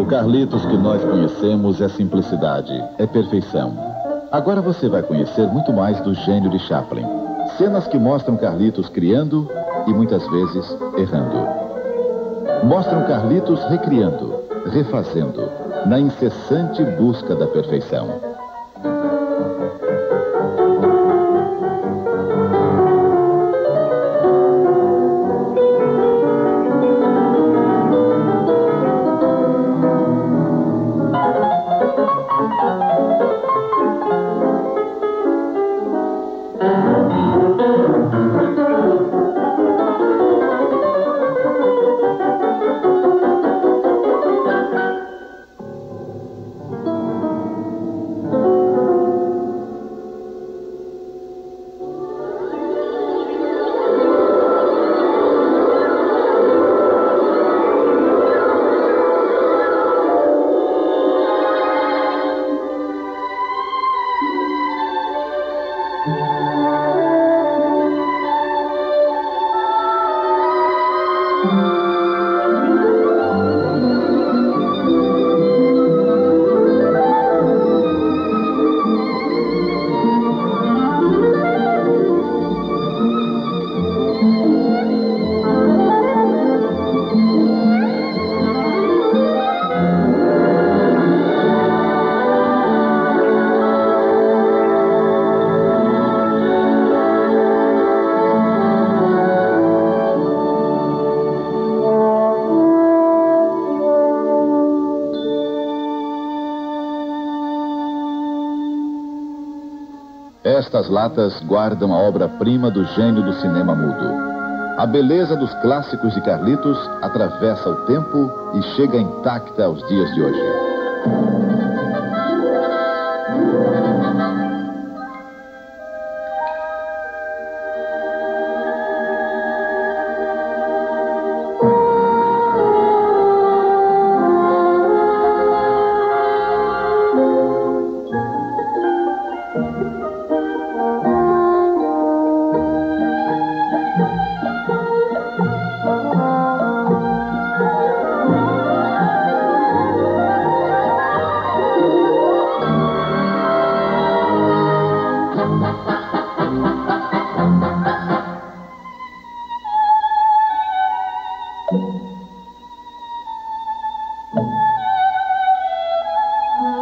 Carlitos que nós conhecemos é simplicidade, é perfeição. Agora você vai conhecer muito mais do gênio de Chaplin. Cenas que mostram Carlitos criando e muitas vezes errando. Mostram Carlitos recriando, refazendo, na incessante busca da perfeição. Estas latas guardam a obra-prima do gênio do cinema mudo. A beleza dos clássicos de Carlitos atravessa o tempo e chega intacta aos dias de hoje.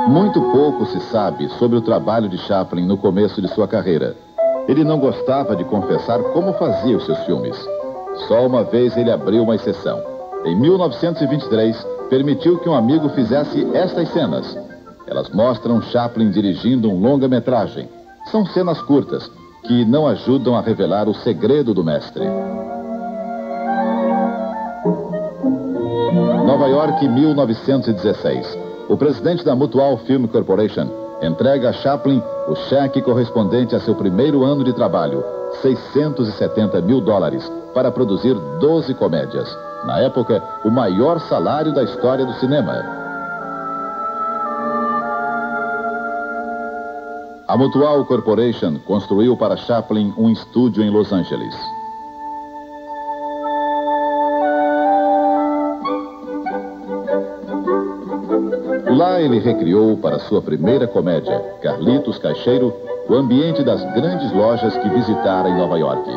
Muito pouco se sabe sobre o trabalho de Chaplin no começo de sua carreira. Ele não gostava de confessar como fazia os seus filmes. Só uma vez ele abriu uma exceção. Em 1923, permitiu que um amigo fizesse estas cenas. Elas mostram Chaplin dirigindo um longa-metragem. São cenas curtas, que não ajudam a revelar o segredo do mestre. Nova York, 1916. O presidente da Mutual Film Corporation entrega a Chaplin o cheque correspondente a seu primeiro ano de trabalho, $670 mil, para produzir 12 comédias. Na época, o maior salário da história do cinema. A Mutual Corporation construiu para Chaplin um estúdio em Los Angeles. Lá ele recriou para sua primeira comédia, Carlitos Caixeiro, o ambiente das grandes lojas que visitara em Nova York.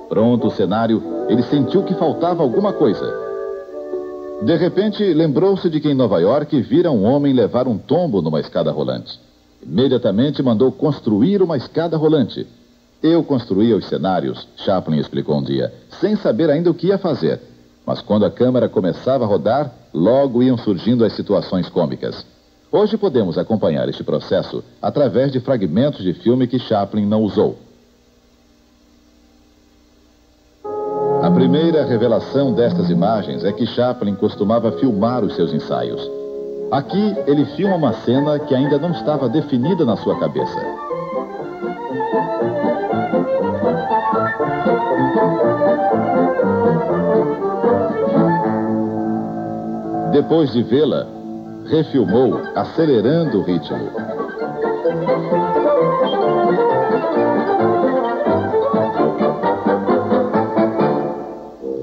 Pronto o cenário, ele sentiu que faltava alguma coisa. De repente, lembrou-se de que em Nova York vira um homem levar um tombo numa escada rolante. Imediatamente mandou construir uma escada rolante. Eu construía os cenários, Chaplin explicou um dia, sem saber ainda o que ia fazer. Mas quando a câmera começava a rodar, logo iam surgindo as situações cômicas. Hoje podemos acompanhar este processo através de fragmentos de filme que Chaplin não usou. A primeira revelação destas imagens é que Chaplin costumava filmar os seus ensaios. Aqui ele filma uma cena que ainda não estava definida na sua cabeça. Depois de vê-la, refilmou, acelerando o ritmo.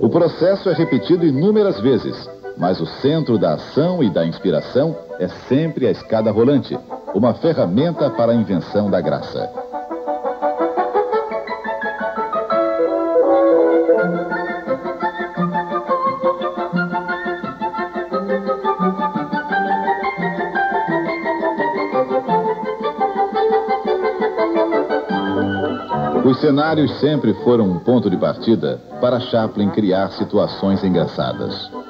O processo é repetido inúmeras vezes, mas o centro da ação e da inspiração é sempre a escada rolante, uma ferramenta para a invenção da graça. Os cenários sempre foram um ponto de partida para Chaplin criar situações engraçadas.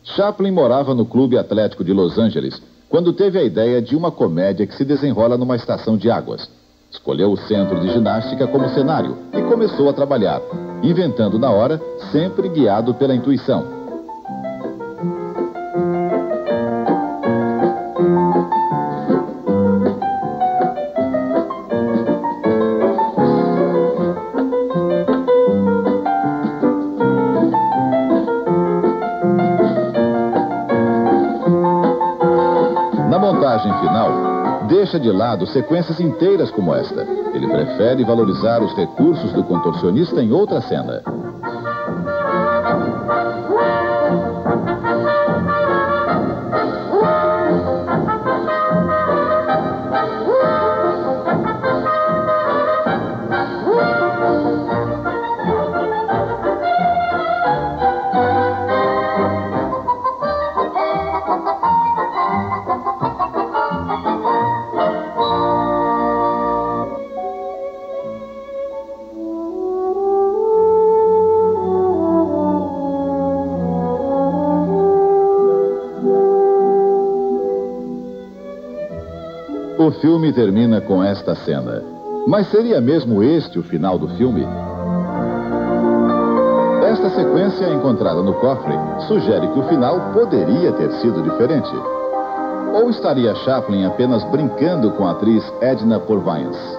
Chaplin morava no Clube Atlético de Los Angeles quando teve a ideia de uma comédia que se desenrola numa estação de águas. Escolheu o centro de ginástica como cenário e começou a trabalhar, inventando na hora, sempre guiado pela intuição. Na montagem final, deixa de lado sequências inteiras como esta. Ele prefere valorizar os recursos do contorcionista em outra cena. O filme termina com esta cena. Mas seria mesmo este o final do filme? Esta sequência encontrada no cofre sugere que o final poderia ter sido diferente. Ou estaria Chaplin apenas brincando com a atriz Edna Purviance?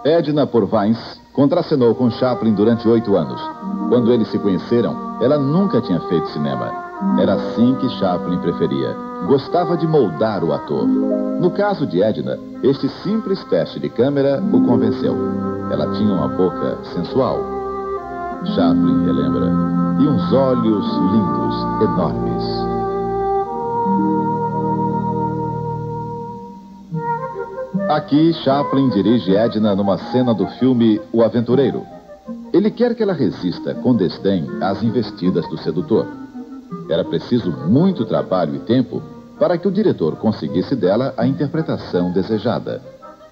Edna Purviance contracenou com Chaplin durante 8 anos. Quando eles se conheceram, ela nunca tinha feito cinema. Era assim que Chaplin preferia. Gostava de moldar o ator. No caso de Edna, este simples teste de câmera o convenceu. Ela tinha uma boca sensual. Chaplin relembra. E uns olhos lindos, enormes. Aqui, Chaplin dirige Edna numa cena do filme O Aventureiro. Ele quer que ela resista com desdém às investidas do sedutor. Era preciso muito trabalho e tempo para que o diretor conseguisse dela a interpretação desejada.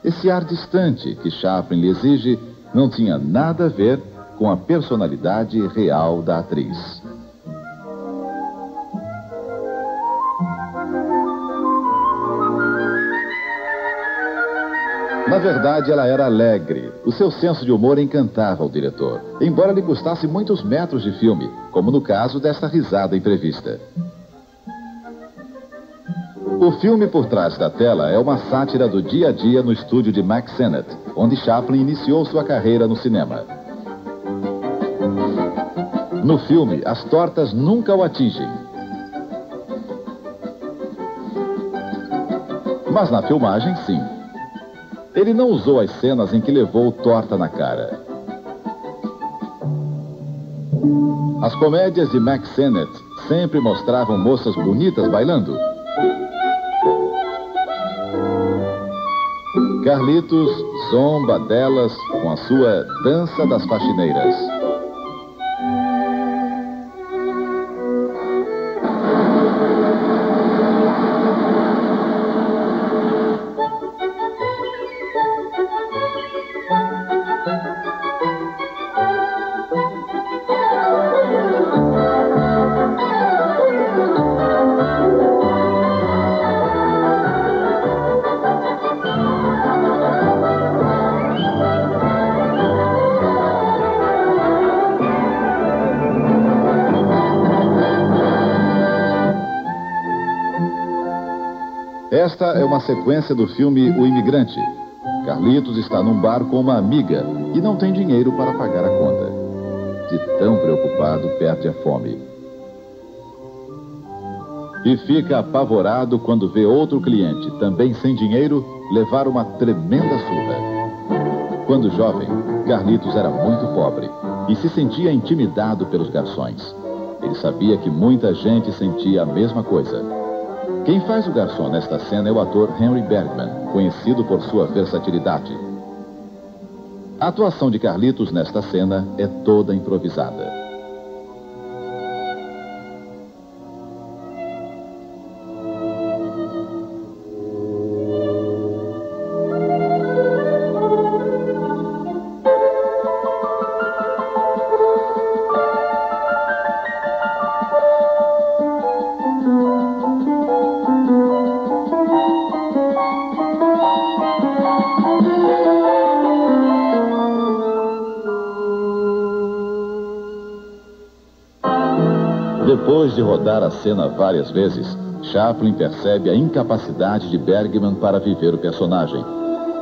Esse ar distante que Chaplin lhe exige não tinha nada a ver com a personalidade real da atriz. Na verdade, ela era alegre. O seu senso de humor encantava o diretor, embora lhe custasse muitos metros de filme, como no caso desta risada imprevista. O filme por trás da tela é uma sátira do dia a dia no estúdio de Mack Sennett, onde Chaplin iniciou sua carreira no cinema. No filme, as tortas nunca o atingem. Mas na filmagem, sim. Ele não usou as cenas em que levou torta na cara. As comédias de Mack Sennett sempre mostravam moças bonitas bailando. Carlitos zomba delas com a sua dança das faxineiras. Esta é uma sequência do filme O Imigrante. Carlitos está num bar com uma amiga e não tem dinheiro para pagar a conta. de tão preocupado, perde a fome. E fica apavorado quando vê outro cliente, também sem dinheiro, levar uma tremenda surra. Quando jovem, Carlitos era muito pobre e se sentia intimidado pelos garçons. Ele sabia que muita gente sentia a mesma coisa. Quem faz o garçom nesta cena é o ator Henry Bergman, conhecido por sua versatilidade. A atuação de Carlitos nesta cena é toda improvisada. Depois de rodar a cena várias vezes, Chaplin percebe a incapacidade de Bergman para viver o personagem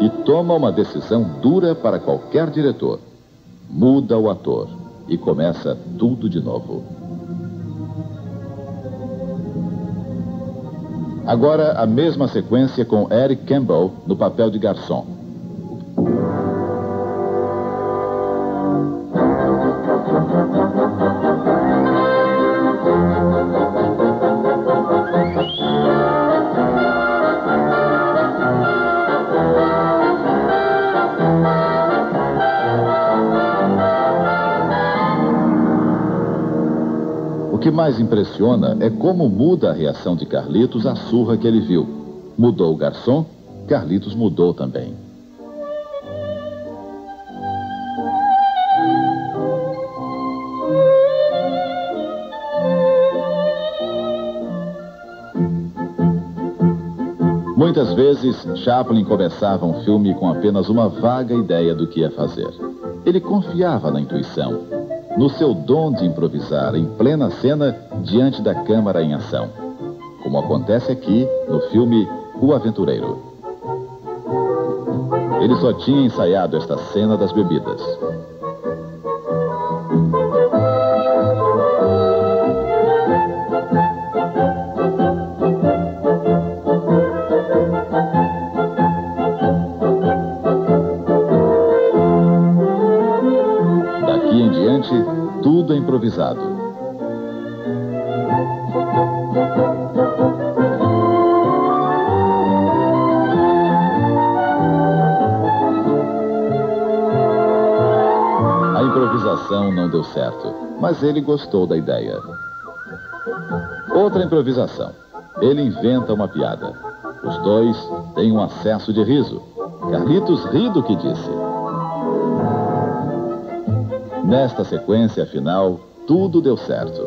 e toma uma decisão dura para qualquer diretor. Muda o ator e começa tudo de novo. Agora, a mesma sequência com Eric Campbell no papel de garçom. O que mais impressiona é como muda a reação de Carlitos à surra que ele viu. Mudou o garçom, Carlitos mudou também. Muitas vezes, Chaplin começava um filme com apenas uma vaga ideia do que ia fazer. Ele confiava na intuição, no seu dom de improvisar em plena cena diante da câmara em ação, como acontece aqui no filme O Aventureiro. Ele só tinha ensaiado esta cena das bebidas. Daqui em diante, tudo é improvisado. A improvisação não deu certo, mas ele gostou da ideia. Outra improvisação. Ele inventa uma piada. Os dois têm um acesso de riso. Carlitos ri do que disse. Nesta sequência final, tudo deu certo.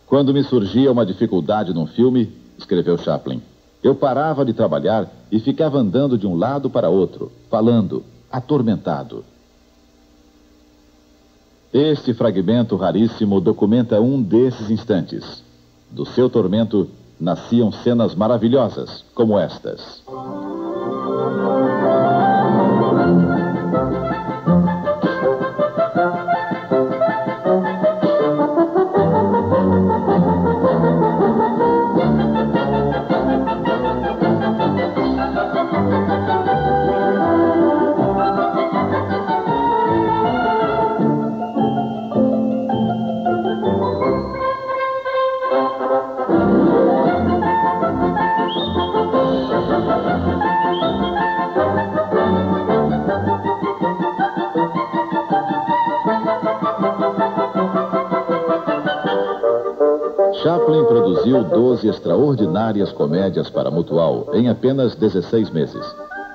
Quando me surgia uma dificuldade num filme, escreveu Chaplin, eu parava de trabalhar e ficava andando de um lado para outro, falando, atormentado. Este fragmento raríssimo documenta um desses instantes. Do seu tormento, nasciam cenas maravilhosas, como estas. Chaplin produziu 12 extraordinárias comédias para a Mutual em apenas 16 meses.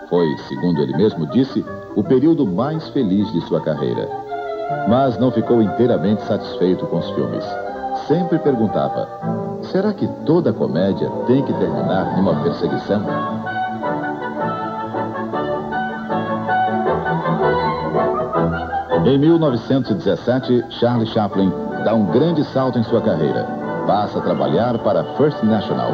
Foi, segundo ele mesmo disse, o período mais feliz de sua carreira. Mas não ficou inteiramente satisfeito com os filmes. Sempre perguntava, será que toda comédia tem que terminar numa perseguição? Em 1917, Charlie Chaplin dá um grande salto em sua carreira. Passa a trabalhar para a First National.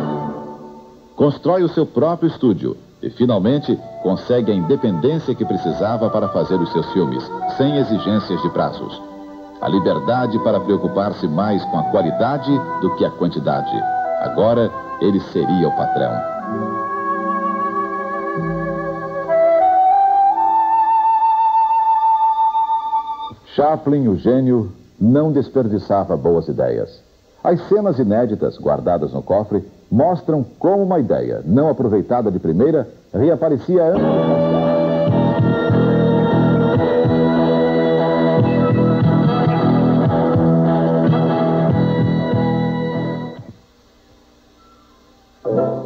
Constrói o seu próprio estúdio e, finalmente, consegue a independência que precisava para fazer os seus filmes, sem exigências de prazos. A liberdade para preocupar-se mais com a qualidade do que a quantidade. Agora, ele seria o patrão. Chaplin, o gênio, não desperdiçava boas ideias. As cenas inéditas guardadas no cofre mostram como uma ideia, não aproveitada de primeira, reaparecia anos mais tarde.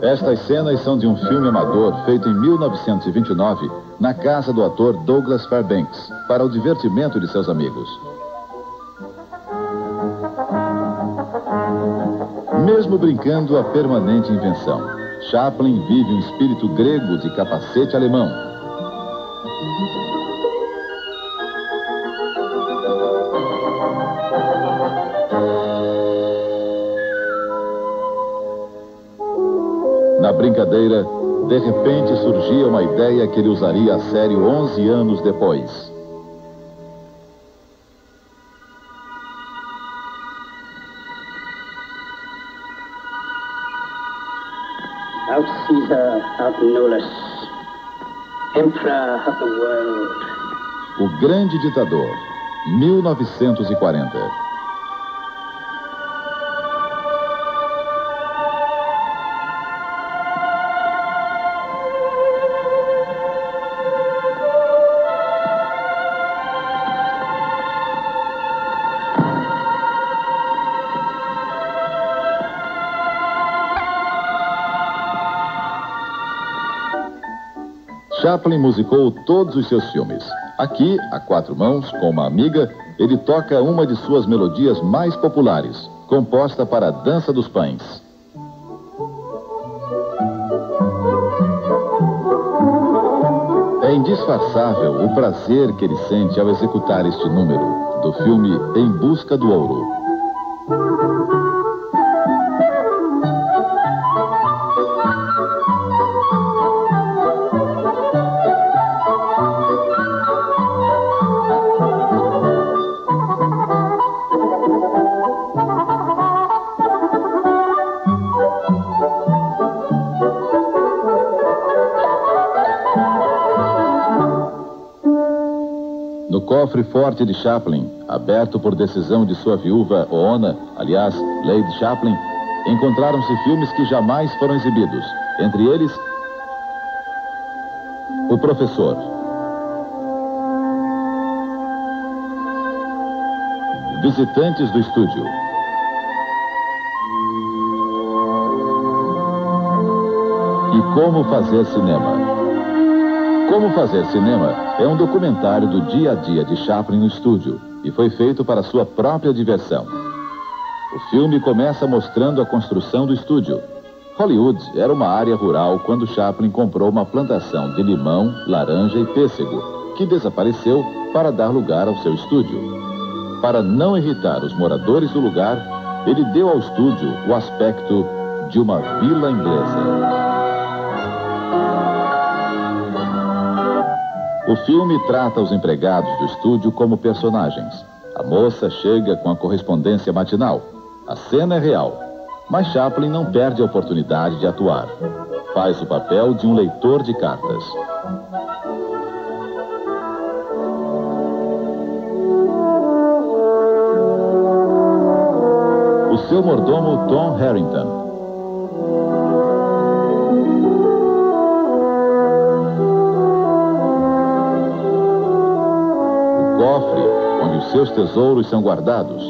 Estas cenas são de um filme amador feito em 1929 na casa do ator Douglas Fairbanks, para o divertimento de seus amigos. Mesmo brincando a permanente invenção, Chaplin vive um espírito grego de capacete alemão. Na brincadeira, de repente surgia uma ideia que ele usaria a sério 11 anos depois. Out Caesar, out Nolus, Emperor of the world. O Grande Ditador, 1940. Chaplin musicou todos os seus filmes. Aqui, a quatro mãos, com uma amiga, ele toca uma de suas melodias mais populares, composta para a Dança dos Pães. É indisfarçável o prazer que ele sente ao executar este número, do filme Em Busca do Ouro. No cofre forte de Chaplin, aberto por decisão de sua viúva, Oona, aliás, Lady Chaplin, encontraram-se filmes que jamais foram exibidos. Entre eles, O Professor, Visitantes do Estúdio e Como Fazer Cinema. Como Fazer Cinema é um documentário do dia a dia de Chaplin no estúdio e foi feito para sua própria diversão. O filme começa mostrando a construção do estúdio. Hollywood era uma área rural quando Chaplin comprou uma plantação de limão, laranja e pêssego, que desapareceu para dar lugar ao seu estúdio. Para não irritar os moradores do lugar, ele deu ao estúdio o aspecto de uma vila inglesa. O filme trata os empregados do estúdio como personagens. A moça chega com a correspondência matinal. A cena é real, mas Chaplin não perde a oportunidade de atuar. Faz o papel de um leitor de cartas. O seu mordomo Tom Harrington. Cofre onde os seus tesouros são guardados.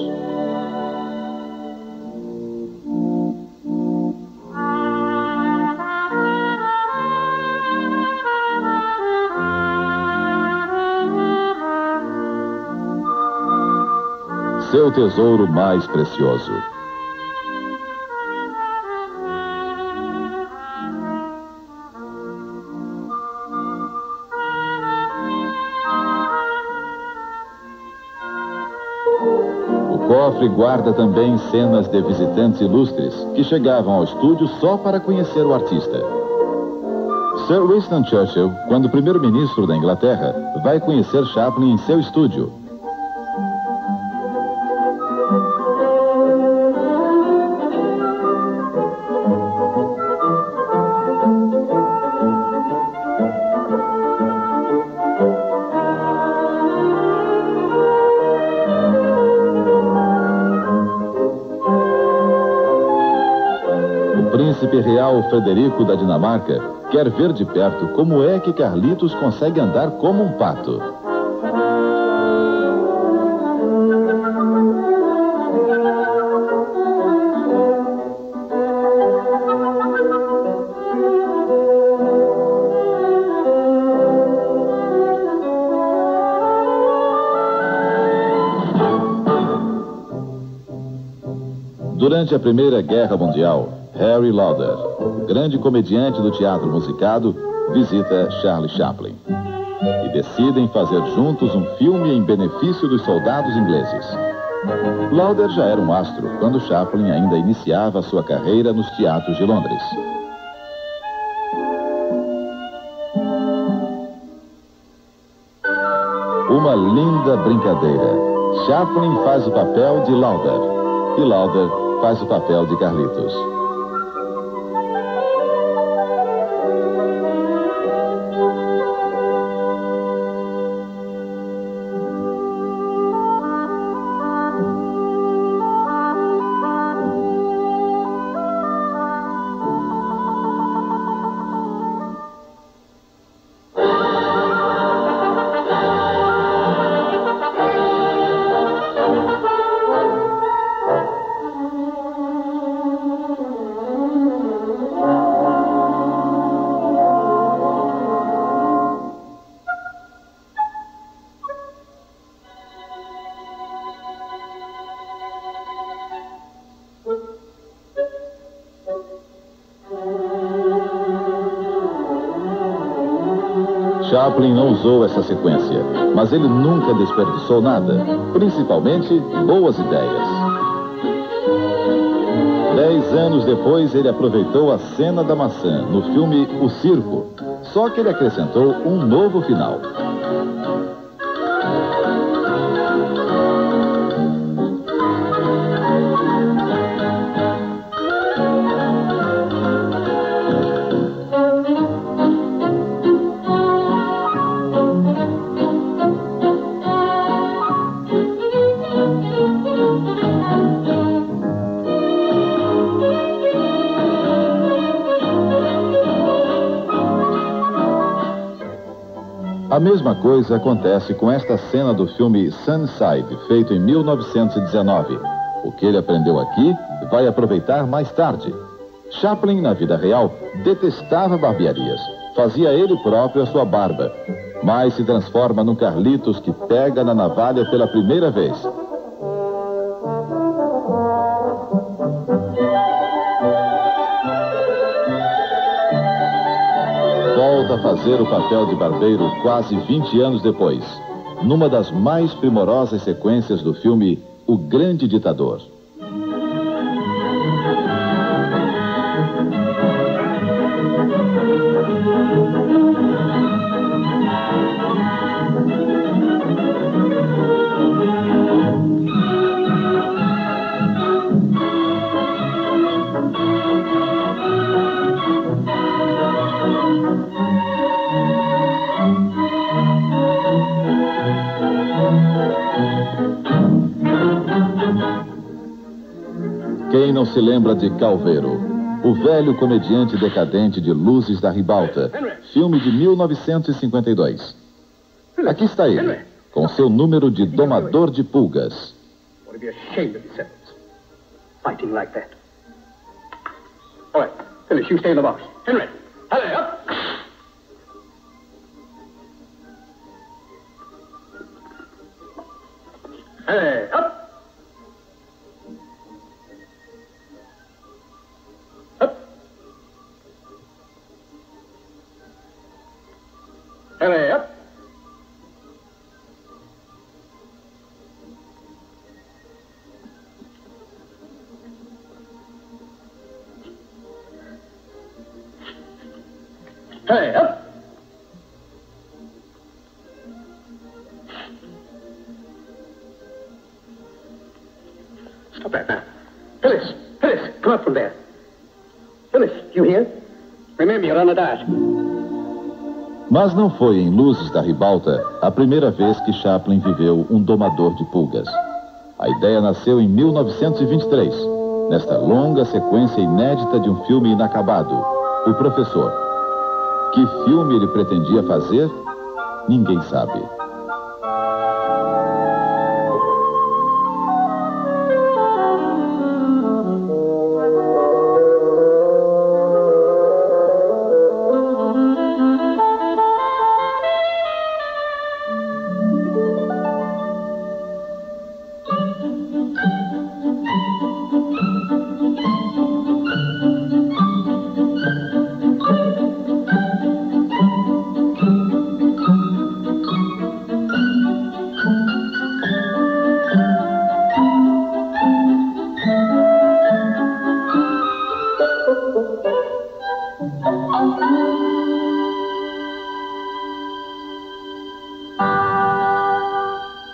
Seu tesouro mais precioso. cofre guarda também cenas de visitantes ilustres que chegavam ao estúdio só para conhecer o artista. Sir Winston Churchill, quando primeiro-ministro da Inglaterra, vai conhecer Chaplin em seu estúdio. O príncipe real Frederico da Dinamarca quer ver de perto como é que Carlitos consegue andar como um pato. Durante a Primeira Guerra Mundial, Harry Lauder, grande comediante do teatro musicado, visita Charlie Chaplin. E decidem fazer juntos um filme em benefício dos soldados ingleses. Lauder já era um astro quando Chaplin ainda iniciava sua carreira nos teatros de Londres. Uma linda brincadeira. Chaplin faz o papel de Lauder e Lauder faz o papel de Carlitos. Chaplin não usou essa sequência, mas ele nunca desperdiçou nada, principalmente boas ideias. 10 anos depois, ele aproveitou a cena da maçã no filme O Circo, só que ele acrescentou um novo final. A mesma coisa acontece com esta cena do filme Sunnyside, feito em 1919. O que ele aprendeu aqui, vai aproveitar mais tarde. Chaplin, na vida real, detestava barbearias. Fazia ele próprio a sua barba. Mas se transforma num Carlitos que pega na navalha pela primeira vez. Volta a fazer o papel de barbeiro quase 20 anos depois, numa das mais primorosas sequências do filme O Grande Ditador. Quem não se lembra de Calvero, o velho comediante decadente de Luzes da Ribalta, filme de 1952. Aqui está ele, com seu número de domador de pulgas. Fighting like that. All right, finish. You stay in the box. Henry, Henry, up! Henry, up! Up! Henry, up! Hey, up! Stop that now. Phyllis, Phyllis, come up from there. Phyllis, you hear? Remember, you're on a diet. Mas não foi em Luzes da Ribalta a primeira vez que Chaplin viveu um domador de pulgas. A ideia nasceu em 1923, nesta longa sequência inédita de um filme inacabado, O Professor. Que filme ele pretendia fazer? Ninguém sabe.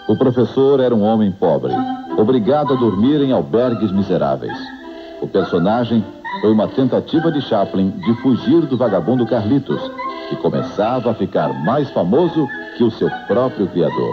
O professor era um homem pobre, obrigado a dormir em albergues miseráveis. O personagem foi uma tentativa de Chaplin de fugir do vagabundo Carlitos, que começava a ficar mais famoso que o seu próprio criador.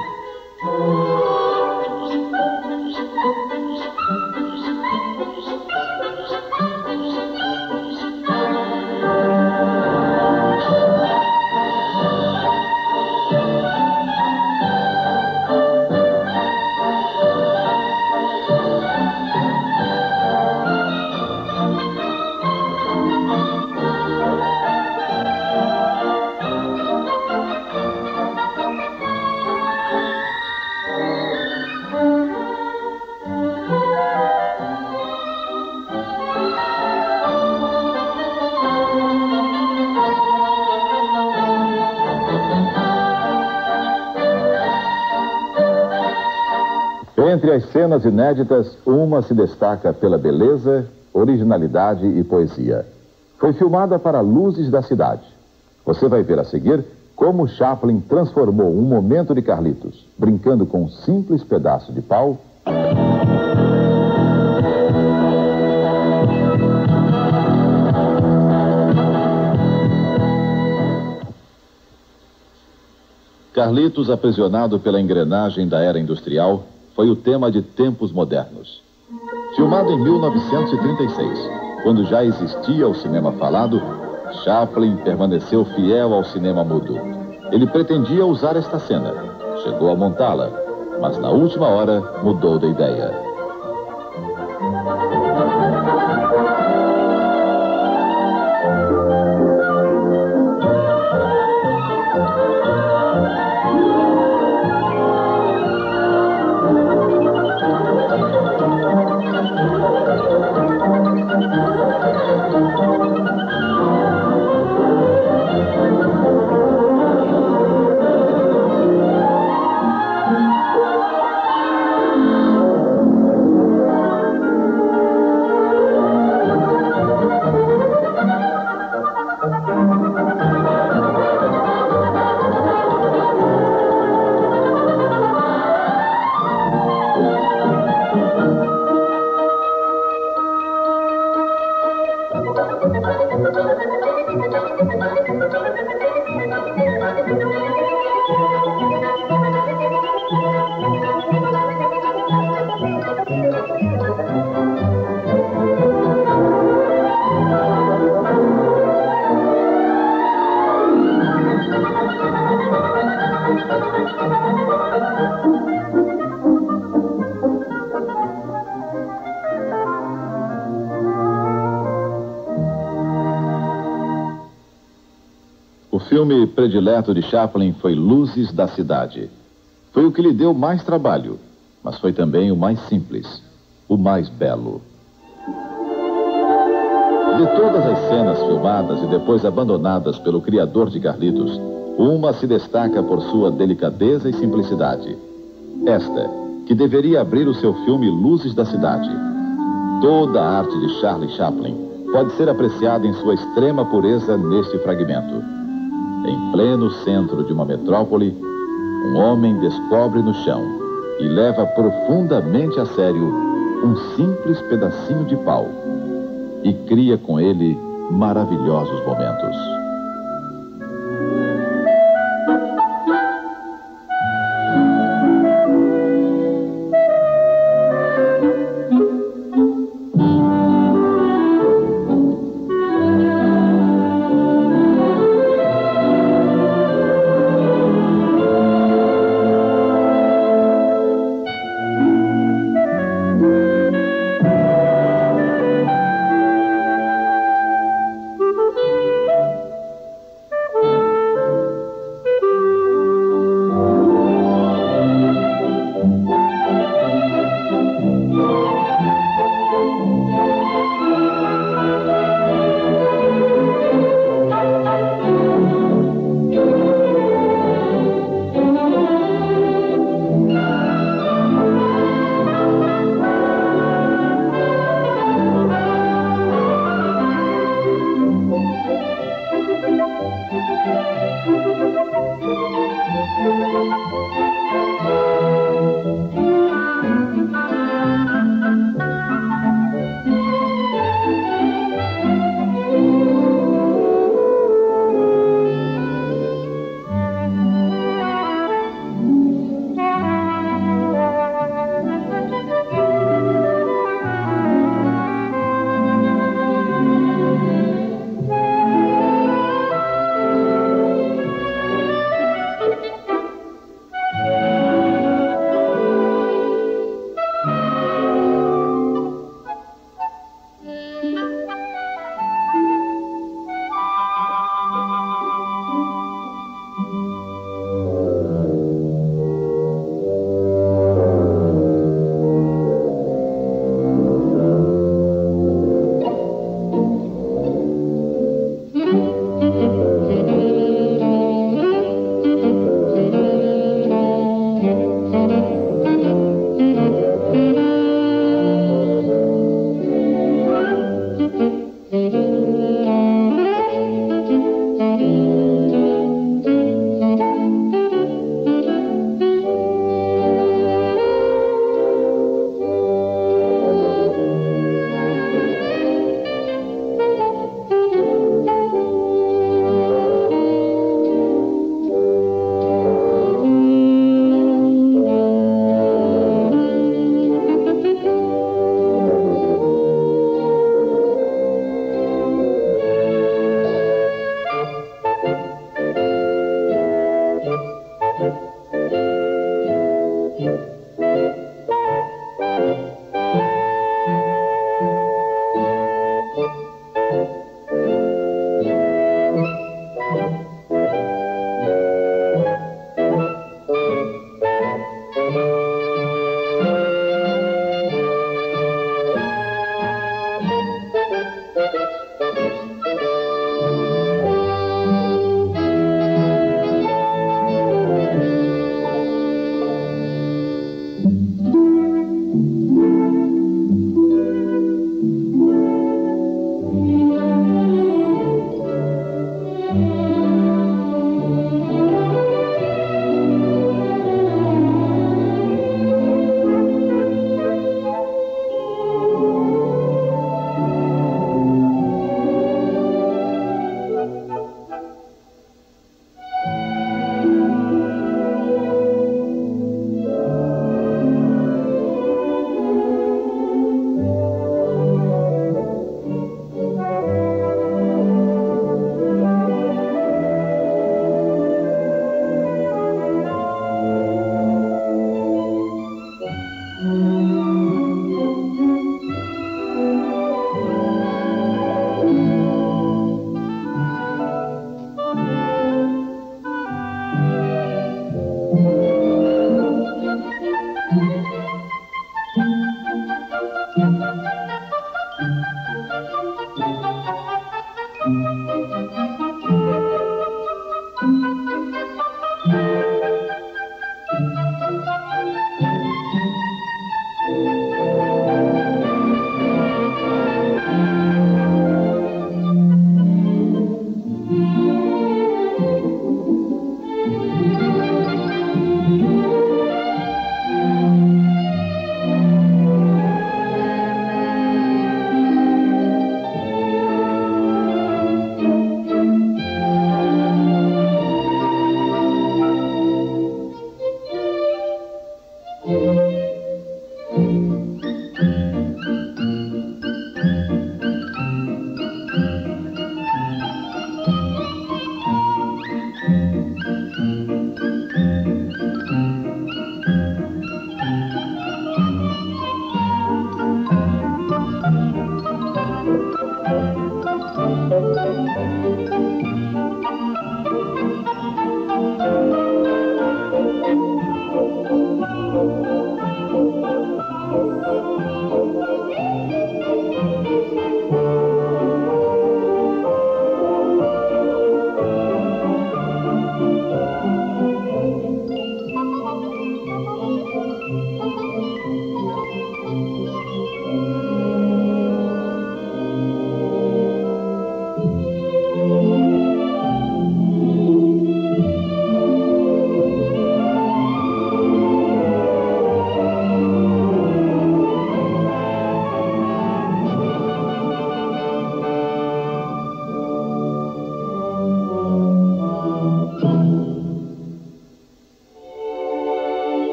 Entre as cenas inéditas, uma se destaca pela beleza, originalidade e poesia. Foi filmada para Luzes da Cidade. Você vai ver a seguir como Chaplin transformou um momento de Carlitos, brincando com um simples pedaço de pau, Carlitos, aprisionado pela engrenagem da era industrial, foi o tema de Tempos Modernos. Filmado em 1936, quando já existia o cinema falado, Chaplin permaneceu fiel ao cinema mudo. Ele pretendia usar esta cena, chegou a montá-la, mas na última hora mudou de ideia. O filme predileto de Chaplin foi Luzes da Cidade. Foi o que lhe deu mais trabalho, mas foi também o mais simples, o mais belo. De todas as cenas filmadas e depois abandonadas pelo criador de Carlitos, uma se destaca por sua delicadeza e simplicidade. Esta, que deveria abrir o seu filme Luzes da Cidade. Toda a arte de Charlie Chaplin pode ser apreciada em sua extrema pureza neste fragmento. Em pleno centro de uma metrópole, um homem descobre no chão e leva profundamente a sério um simples pedacinho de pau e cria com ele maravilhosos momentos.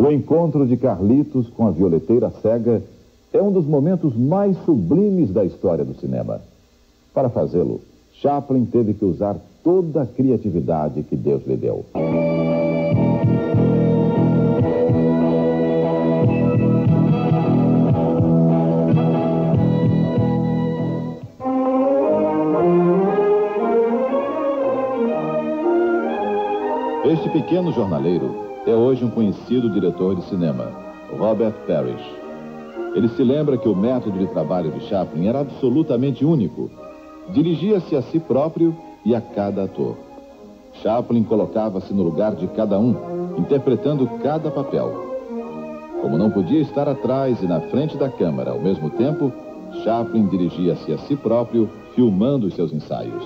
O encontro de Carlitos com a violeteira cega é um dos momentos mais sublimes da história do cinema. Para fazê-lo, Chaplin teve que usar toda a criatividade que Deus lhe deu. Este pequeno jornaleiro é hoje um conhecido diretor de cinema, Robert Parrish. Ele se lembra que o método de trabalho de Chaplin era absolutamente único. Dirigia-se a si próprio e a cada ator. Chaplin colocava-se no lugar de cada um, interpretando cada papel. Como não podia estar atrás e na frente da câmera ao mesmo tempo, Chaplin dirigia-se a si próprio, filmando os seus ensaios.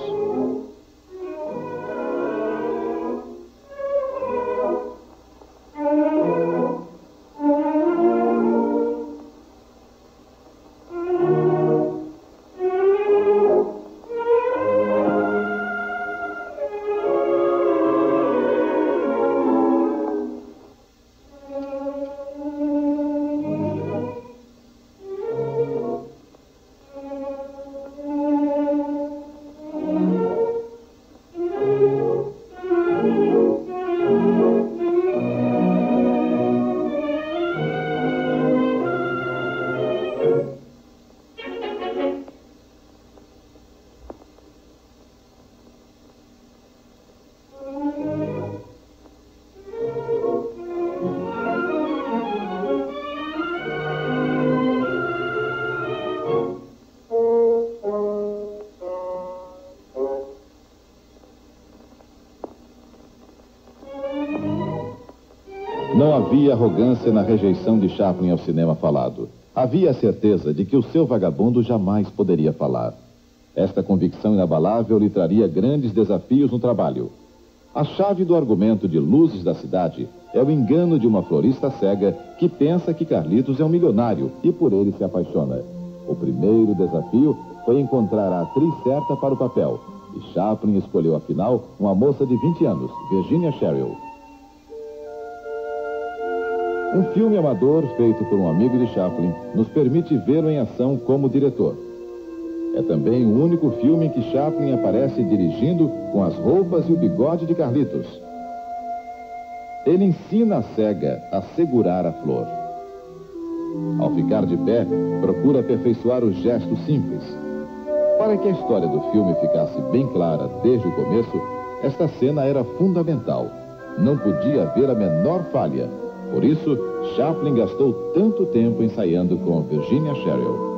Não havia arrogância na rejeição de Chaplin ao cinema falado. Havia a certeza de que o seu vagabundo jamais poderia falar. Esta convicção inabalável lhe traria grandes desafios no trabalho. A chave do argumento de Luzes da Cidade é o engano de uma florista cega que pensa que Carlitos é um milionário e por ele se apaixona. O primeiro desafio foi encontrar a atriz certa para o papel. E Chaplin escolheu, afinal, uma moça de 20 anos, Virginia Sherrill. Um filme amador feito por um amigo de Chaplin nos permite vê-lo em ação como diretor. É também o único filme em que Chaplin aparece dirigindo com as roupas e o bigode de Carlitos. Ele ensina a cega a segurar a flor. Ao ficar de pé, procura aperfeiçoar os gestos simples. Para que a história do filme ficasse bem clara desde o começo, esta cena era fundamental. Não podia haver a menor falha. Por isso, Chaplin gastou tanto tempo ensaiando com Virginia Sherrill.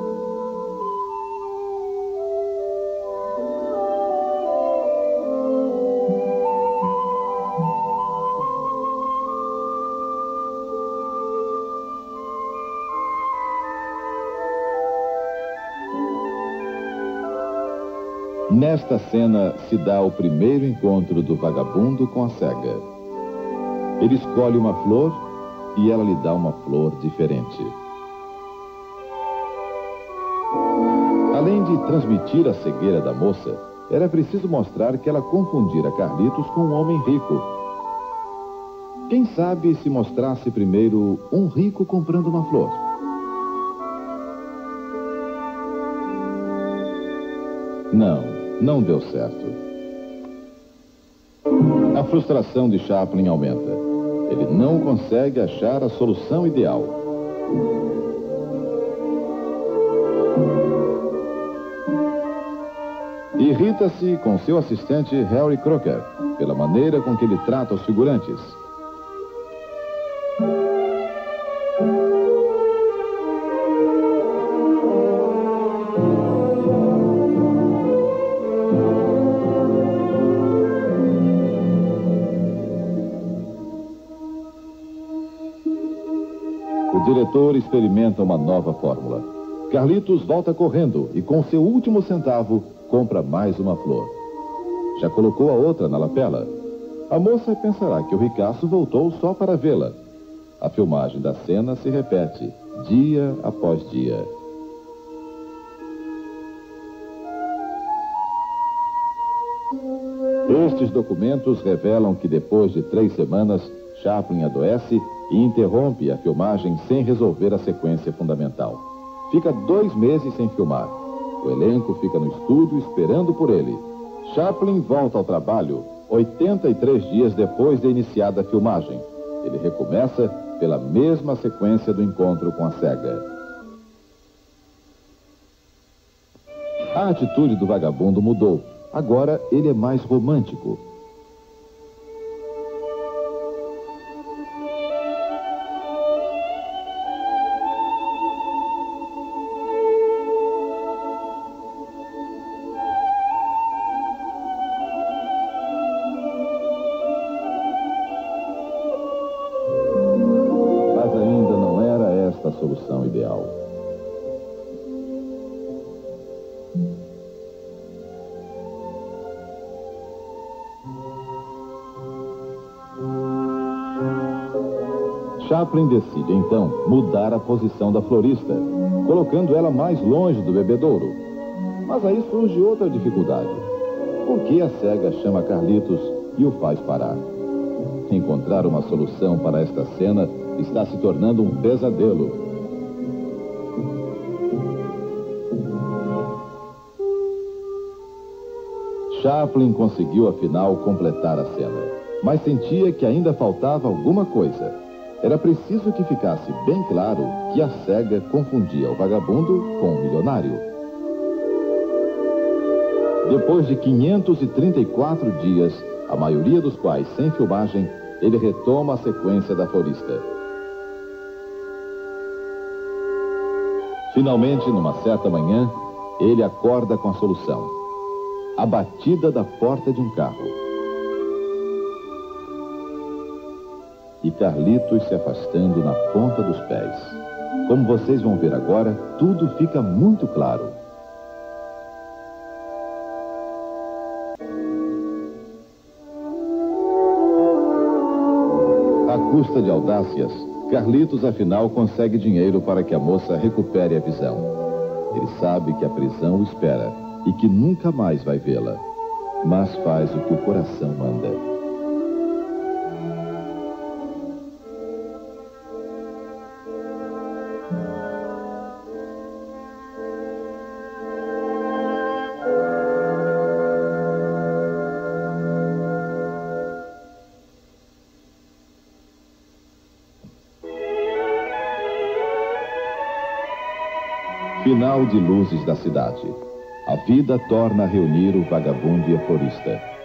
Nesta cena se dá o primeiro encontro do vagabundo com a cega. Ele escolhe uma flor e ela lhe dá uma flor diferente. Além de transmitir a cegueira da moça, era preciso mostrar que ela confundira Carlitos com um homem rico. Quem sabe se mostrasse primeiro um rico comprando uma flor? Não deu certo. A frustração de Chaplin aumenta. Ele não consegue achar a solução ideal. Irrita-se com seu assistente Harry Crocker pela maneira com que ele trata os figurantes. O diretor experimenta uma nova fórmula. Carlitos volta correndo e com seu último centavo compra mais uma flor. Já colocou a outra na lapela. A moça pensará que o ricaço voltou só para vê-la. A filmagem da cena se repete, dia após dia. Estes documentos revelam que depois de 3 semanas, Chaplin adoece e interrompe a filmagem sem resolver a sequência fundamental. Fica 2 meses sem filmar. O elenco fica no estúdio esperando por ele. Chaplin volta ao trabalho 83 dias depois de iniciada a filmagem. Ele recomeça pela mesma sequência do encontro com a cega. A atitude do vagabundo mudou. Agora ele é mais romântico. Mas ainda não era esta a solução ideal. Chaplin decide, então, mudar a posição da florista, colocando ela mais longe do bebedouro. Mas aí surge outra dificuldade. Por que a cega chama Carlitos e o faz parar? Encontrar uma solução para esta cena está se tornando um pesadelo. Chaplin conseguiu, afinal, completar a cena, mas sentia que ainda faltava alguma coisa. Era preciso que ficasse bem claro que a cega confundia o vagabundo com o milionário. Depois de 534 dias, a maioria dos quais sem filmagem, ele retoma a sequência da florista. Finalmente, numa certa manhã, ele acorda com a solução. A batida da porta de um carro. E Carlitos se afastando na ponta dos pés. Como vocês vão ver agora, tudo fica muito claro. À custa de audácias, Carlitos afinal consegue dinheiro para que a moça recupere a visão. Ele sabe que a prisão o espera e que nunca mais vai vê-la, mas faz o que o coração manda. Final de Luzes da Cidade. A vida torna a reunir o vagabundo e a florista.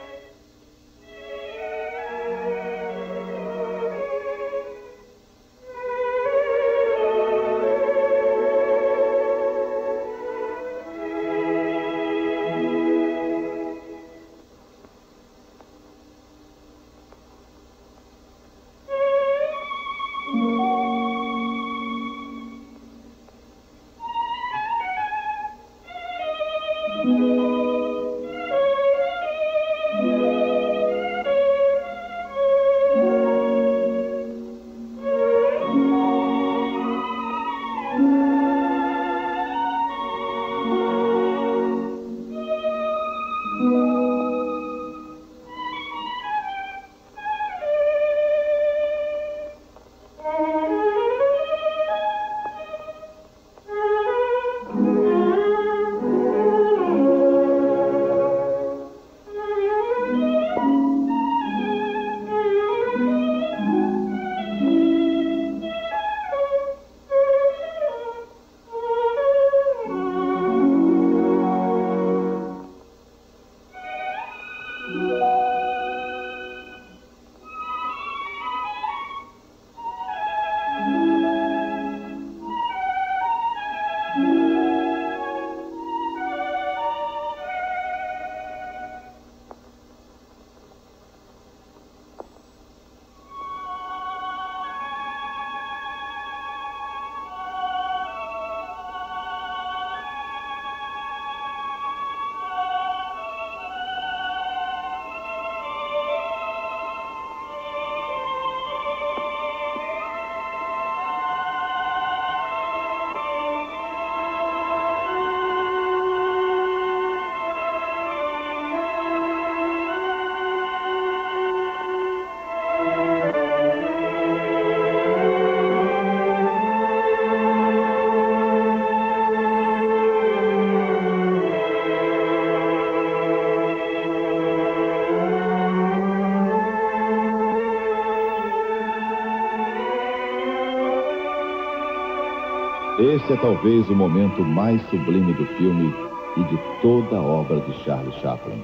Esse é talvez o momento mais sublime do filme e de toda a obra de Charlie Chaplin.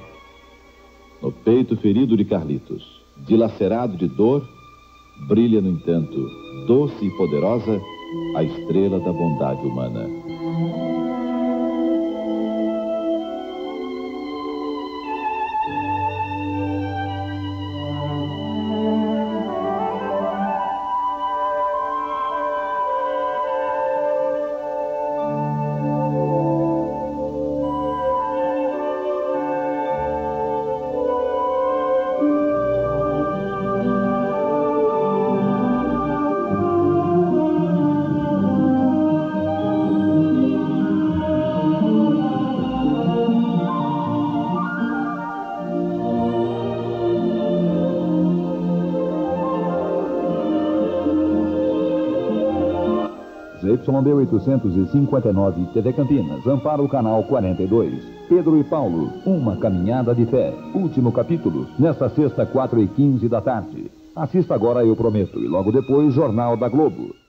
No peito ferido de Carlitos, dilacerado de dor, brilha, no entanto, doce e poderosa, a estrela da bondade humana. ZYD 859, TV Campinas, ampara o canal 42. Pedro e Paulo, uma caminhada de fé. Último capítulo, nesta sexta, 4h15 da tarde. Assista agora, Eu Prometo, e logo depois, Jornal da Globo.